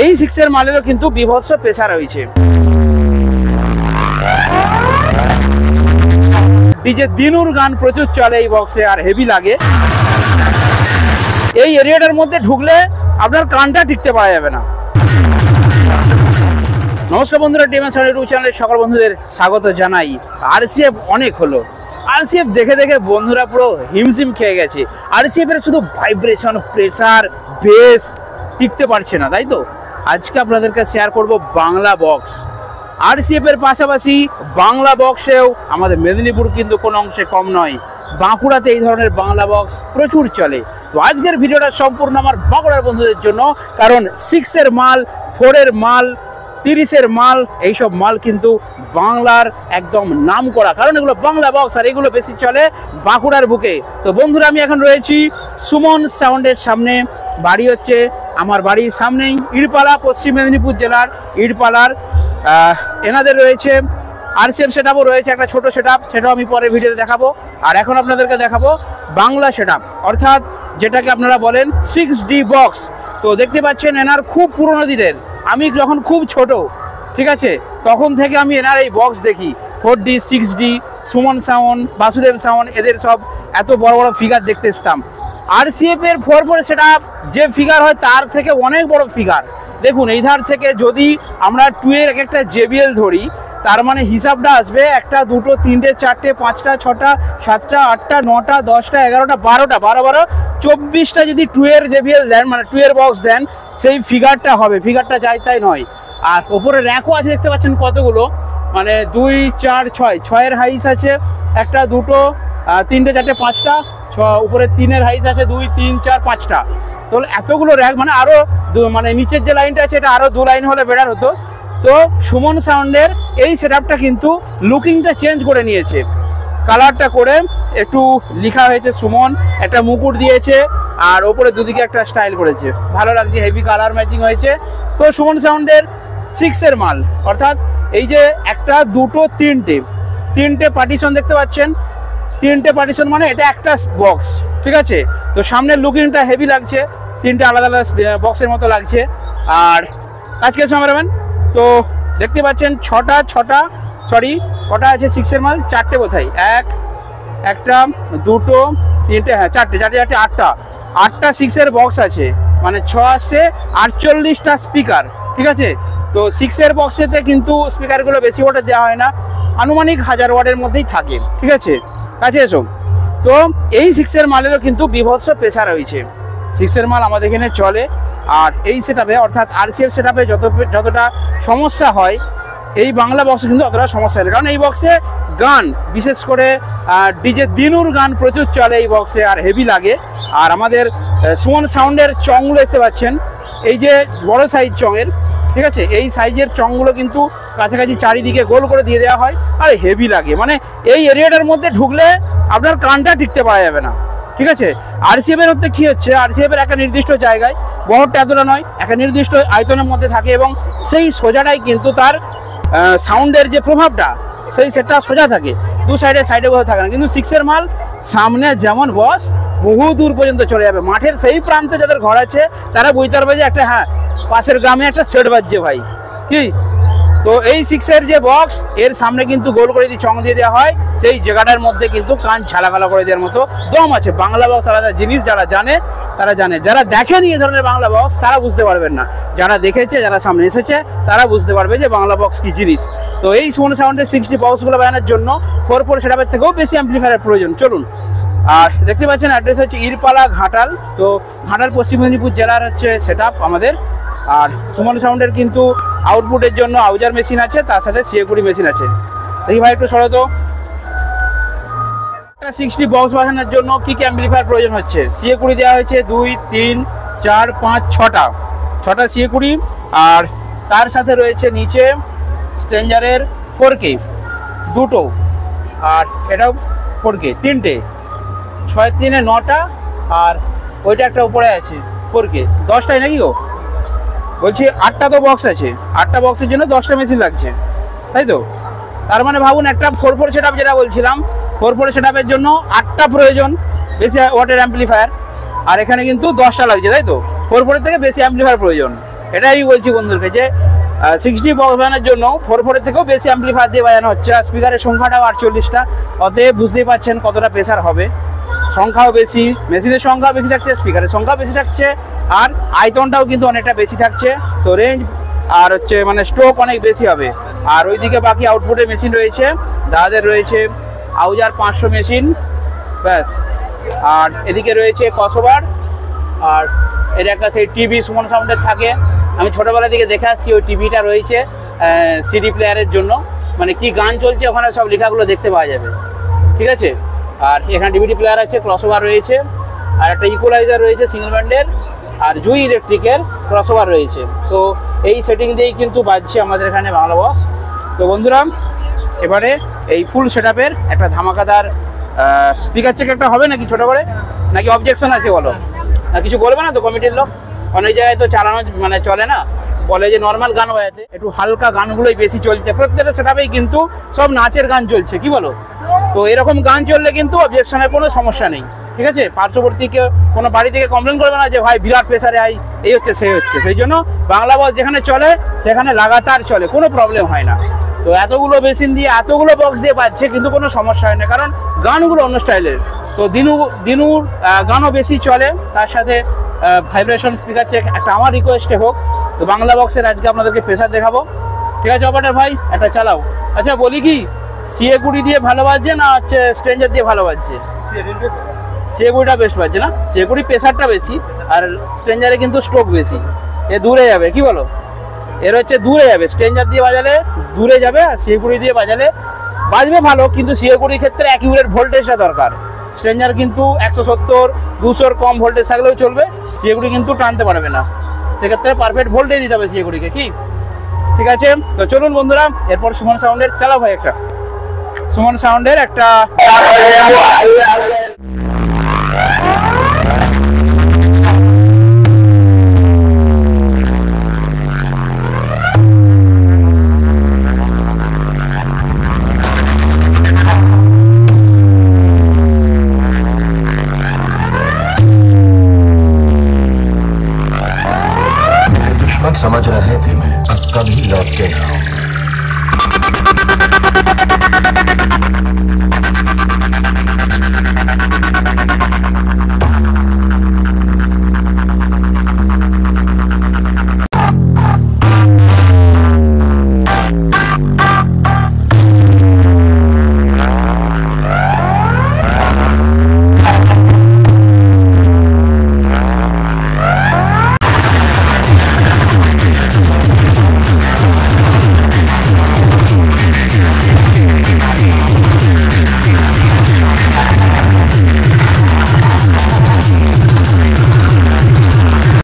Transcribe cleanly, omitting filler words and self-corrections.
এই 6 এর মালেরও কিন্তু বিভৎস প্রেসার রয়েছে। ডিজে দিনুর গান প্রচুর চলে এই বক্সে আর হেভি লাগে। এই এরিয়াটার মধ্যে ঢুকলে আপনার কানটা টিকতে পারা যাবে না। নমস্কার বন্ধুরা, ডিএমএস ইউটিউব চ্যানেলের সকল বন্ধুদের স্বাগত জানাই। আরসিএফ অনেক হলো, আরসিএফ দেখে দেখে বন্ধুরা পুরো হিমশিম খেয়ে গেছে। আরসিএফ এর শুধু ভাইব্রেশন, প্রেসার, বেস টিকতে পারছে না, তাই তো আজকে আপনাদেরকে শেয়ার করব বাংলা বক্স। আরসিএফ এর পাশাপাশি বাংলা বক্সেও আমাদের মেদিনীপুর কিন্তু কোনো অংশে কম নয়। বাঁকুড়াতে এই ধরনের বাংলা বক্স প্রচুর চলে। তো আজকের ভিডিওটা সম্পূর্ণ আমার বাঁকুড়ার বন্ধুদের জন্য, কারণ 6 এর মাল, 4 এর মাল, 30 এর মাল, এইসব মাল কিন্তু বাংলার একদম নাম করা, কারণ এগুলো বাংলা বক্স আর এগুলো বেশি চলে বাঁকুড়ার বুকে। তো বন্ধুরা, আমি এখন রয়েছি সুমন সাউন্ডের সামনে। বাড়ি হচ্ছে আমার বাড়ির সামনেই, ইড়পালা, পশ্চিম মেদিনীপুর জেলার ইড়পালার। এনাদের রয়েছে আরসিএফ সেটআপও রয়েছে, একটা ছোট সেটআপ, সেটাও আমি পরে ভিডিওতে দেখাবো। আর এখন আপনাদেরকে দেখাবো বাংলা সেটআপ, অর্থাৎ যেটাকে আপনারা বলেন 6D বক্স। তো দেখতে পাচ্ছেন এনার খুব পুরনো দিনের, আমি যখন খুব ছোট, ঠিক আছে, তখন থেকে আমি এনার এই বক্স দেখি। 4D, 6D, Suman sound, Basudeb sound, এদের সব এত বড় বড় ফিগার দেখতে এসতাম। আরসিএফ এর 4 সেটআপ যে ফিগার হয় তার থেকে অনেক বড় ফিগার। দেখুন, এই ধার থেকে যদি আমরা 2 এর একটা JBL ধরি, তার মানে হিসাবটা আসবে 1, 2, 3, 4, 5, 6, 7, 8, 9, 10, 11, 12, 12, 24টা যদি 2 এর JBL দেন, মানে 2 এর বক্স দেন, সেই ফিগারটা হবে। ফিগারটা যাই তাই নয়। আর ওপরে র্যাকও আছে, দেখতে পাচ্ছেন কতগুলো, মানে 2, 4, 6 এর হাইস আছে, 1, 2, 3, 4, 5টা, উপরে 3 এর হাইস আছে 2, 3, 4, 5টা। তো এতগুলো র্যাক, মানে আরও মানে নিচের যে লাইনটা আছে এটা আরও 2 লাইন হলে বেটার হতো। তো সুমন সাউন্ডের এই সেটআপটা কিন্তু লুকিংটা চেঞ্জ করে নিয়েছে, কালারটা করে একটু লেখা হয়েছে সুমন, একটা মুকুট দিয়েছে আর ওপরে দুদিকে একটা স্টাইল করেছে, ভালো লাগছে, হেভি কালার ম্যাচিং হয়েছে। তো সুমন সাউন্ডের 6 এর মাল, অর্থাৎ এই যে 1, 2, 3টে পার্টিশন দেখতে পাচ্ছেন, 3টে পার্টিশন মানে এটা একটা বক্স, ঠিক আছে। তো সামনের লুকিংটা হেভি লাগছে, 3টে আলাদা আলাদা বক্সের মতো লাগছে। আর আজকে ক্যামেরাম্যান, তো দেখতে পাচ্ছেন কটা আছে 6 এর মাল, 4টে কোথায়, 1, 2, 3, হ্যাঁ 4টে 8টা 6 এর বক্স আছে, মানে 6 আসছে 48টা স্পিকার, ঠিক আছে। তো 6 এর বক্সেতে কিন্তু স্পিকারগুলো বেশি ওয়াটের দেওয়া হয় না, আনুমানিক 1000 ওয়াটের মধ্যেই থাকে, ঠিক আছে, কাছে এসো। তো এই 6 এর মালেরও কিন্তু বিভৎস প্রেসার রয়েছে। 6 এর মাল আমাদের এখানে চলে। আর এই সেটআপে, অর্থাৎ আরসিএফ সেটআপে যতটা সমস্যা হয়, এই বাংলা বক্সে কিন্তু অতটা সমস্যা হয়, কারণ এই বক্সে গান, বিশেষ করে ডিজে দিনুর গান প্রচুর চলে এই বক্সে আর হেভি লাগে। আর আমাদের সুমন সাউন্ডের চংগুলো দেখতে পাচ্ছেন, এই যে বড় সাইজ চঙের, ঠিক আছে, এই সাইজের চংগুলো কিন্তু কাছাকাছি চারিদিকে গোল করে দিয়ে দেওয়া হয় আর হেভি লাগে। মানে এই এরিয়াটার মধ্যে ঢুকলে আপনার কানটা টিকতে পারা যাবে না, ঠিক আছে। আরসিএফ এর হচ্ছে কি হচ্ছে, আরসিএফ এর একটা নির্দিষ্ট জায়গায়, বহরটা এতটা নয়, একটা নির্দিষ্ট আয়তনের মধ্যে থাকে এবং সেই সোজাটাই কিন্তু তার সাউন্ডের যে প্রভাবটা, সেই সেটটা সোজা থাকে, দু সাইডে কোথাও থাকে না। কিন্তু 6 এর মাল সামনে যেমন বস, বহু দূর পর্যন্ত চলে যাবে। মাঠের সেই প্রান্তে যাদের ঘর আছে তারা বুঝতে পারবে যে একটা, হ্যাঁ, পাশের গ্রামে একটা সেট বাজছে ভাই, কি। তো এই 6 এর যে বক্স, এর সামনে কিন্তু গোল করে দিয়ে চং দিয়ে দেওয়া হয়, সেই জায়গাটার মধ্যে কিন্তু কান ছালাখালা করে দেওয়ার মতো দম আছে। বাংলা বক্স আলাদা জিনিস, যারা জানে তারা জানে, যারা দেখেনি এই ধরনের বাংলা বক্স তারা বুঝতে পারবেন না, যারা দেখেছে, যারা সামনে এসেছে তারা বুঝতে পারবে যে বাংলা বক্স কি জিনিস। তো এই সুমন সাউন্ডের 6D বক্সগুলো বানানোর জন্য 4 সেটআপের থেকেও বেশি অ্যাম্পলিফায়ারের প্রয়োজন। চলুন, আর দেখতে পাচ্ছেন অ্যাড্রেস হচ্ছে ইড়পালা, ঘাটাল। তো ঘাটাল পশ্চিম মেদিনীপুর জেলার হচ্ছে সেটআপ আমাদের। আর সুমন সাউন্ডের কিন্তু আউটপুটের জন্য আউজার মেশিন আছে, তার সাথে সিএকুড়ি মেশিন আছে। দেখি ভাই একটু সরো তো। 6D বক্স বাজানোর জন্য কি কি অ্যাম্পলিফায়ার প্রয়োজন হচ্ছে? সিএকুড়ি দেওয়া হয়েছে 2, 3, 4, 5, 6টা সিএকুড়ি। আর তার সাথে রয়েছে নিচে স্ট্রেঞ্জারের 4K 2টো, আর এটাও 4K 3টে, 6, 3, 9টা, আর ওইটা একটা উপরে আছে 4K 10টাই নাকি গো, বলছি 8টা তো বক্স আছে, 8টা বক্সের জন্য 10টা মেশিন লাগছে, তাই তো। তার মানে ভাবুন, একটা 4 সেটআপ যেটা বলছিলাম, 4 সেটআপের জন্য 8টা প্রয়োজন বেশি ওয়াটের অ্যাম্পলিফায়ার, আর এখানে কিন্তু 10টা লাগছে, তাই তো। 4 থেকে বেশি অ্যাম্পলিফায়ার প্রয়োজন। এটাই বলছি বন্ধুদেরকে যে 60 বক্স বাজানোর জন্য 4/4 থেকেও বেশি অ্যাম্পলিফায়ার দিয়ে বাজানো হচ্ছে, আর স্পিকারের সংখ্যাটাও 48টা। অতএব বুঝতেই পারছেন কতটা প্রেসার হবে। সংখ্যাও বেশি, মেশিনের সংখ্যাও বেশি থাকছে, স্পিকারের সংখ্যাও বেশি থাকছে, আর আয়তনটাও কিন্তু অনেকটা বেশি থাকছে। তো রেঞ্জ আর হচ্ছে মানে স্ট্রোক অনেক বেশি হবে। আর ওইদিকে বাকি আউটপুটের মেশিন রয়েছে, দাদাদের রয়েছে আউজার 500 মেশিন ব্যাস। আর এদিকে রয়েছে কসবার, আর এর একটা সেই টিভি সুমন সাউন্ডের থাকে, আমি ছোটোবেলা থেকে দেখে আসছি। ওই টিভিটা রয়েছে সিডি প্লেয়ারের জন্য, মানে কি গান চলছে ওখানে সব লেখাগুলো দেখতে পাওয়া যাবে, ঠিক আছে। আর এখানে ডিভিডি প্লেয়ার আছে, ক্রসওভার রয়েছে, আর একটা ইকুয়ালাইজার রয়েছে সিঙ্গেল ব্যান্ডের, আর জুই ইলেকট্রিকের ক্রসওভার রয়েছে। তো এই সেটিং দিয়েই কিন্তু বাজছে আমাদের এখানে বাংলা বক্স। তো বন্ধুরা এবারে এই ফুল সেটআপের একটা ধামাকাদার স্পিকার চেক একটা হবে নাকি ছোটো করে, নাকি অবজেকশন আছে বলো? না কিছু বলবে না তো কমিটির লোক? অনেক জায়গায় তো চালানো মানে চলে না, বলে যে নর্মাল গান বাজাতে, একটু হালকা গানগুলোই বেশি চলছে। প্রত্যেকটা সেটআপেই কিন্তু সব নাচের গান চলছে, কি বলো? তো এরকম গান চললে কিন্তু অবজেকশনের কোনো সমস্যা নেই, ঠিক আছে। পার্শ্ববর্তী কেউ কোনো বাড়ি থেকে কমপ্লেন করবে না যে ভাই বিরাট প্রেসারে এই হচ্ছে সেই হচ্ছে। সেই জন্য বাংলা বক্স যেখানে চলে সেখানে লাগাতার চলে, কোনো প্রবলেম হয় না। তো এতগুলো মেশিন দিয়ে এতগুলো বক্স দিয়ে বাজছে কিন্তু কোনো সমস্যা হয় না, কারণ গানগুলো অন্য স্টাইলের। তো দিনুর গানও বেশি চলে, তার সাথে ভাইব্রেশন স্পিকার চেক একটা আমার রিকোয়েস্টে হোক। তো বাংলা বক্সের আজকে আপনাদেরকে প্রেসার দেখাবো, ঠিক আছে অপারেটর ভাই? একটা চালাও। আচ্ছা বলি কি, CA20 দিয়ে ভালো বাজছে না হচ্ছে স্ট্রেঞ্জার দিয়ে ভালো বাজছে? CA20টা বেস্ট বাজছে না? CA20 প্রেসারটা বেশি, আর স্ট্রেঞ্জারে কিন্তু স্ট্রোক বেশি, এ দূরে যাবে, কি বলো? এর হচ্ছে দূরে যাবে, স্ট্রেঞ্জার দিয়ে বাজালে দূরে যাবে, আর CA20 দিয়ে বাজালে বাজবে ভালো, কিন্তু CA20 ক্ষেত্রে অ্যাকিউরেট ভোল্টেজটা দরকার। স্ট্রেঞ্জার কিন্তু 170-200 কম ভোল্টেজ থাকলেও চলবে, CA20 কিন্তু টানতে পারবে না, সেক্ষেত্রে পারফেক্ট ভোল্টেজ দিতে হবে CA20কে, কি? ঠিক আছে, তো চলুন বন্ধুরা এরপর সুমন সাউন্ডের চালাও ভাই একটা, সুমন সাউন্ডের একটা समझ रहे थे मैं अब कभी लौट के ना आऊं।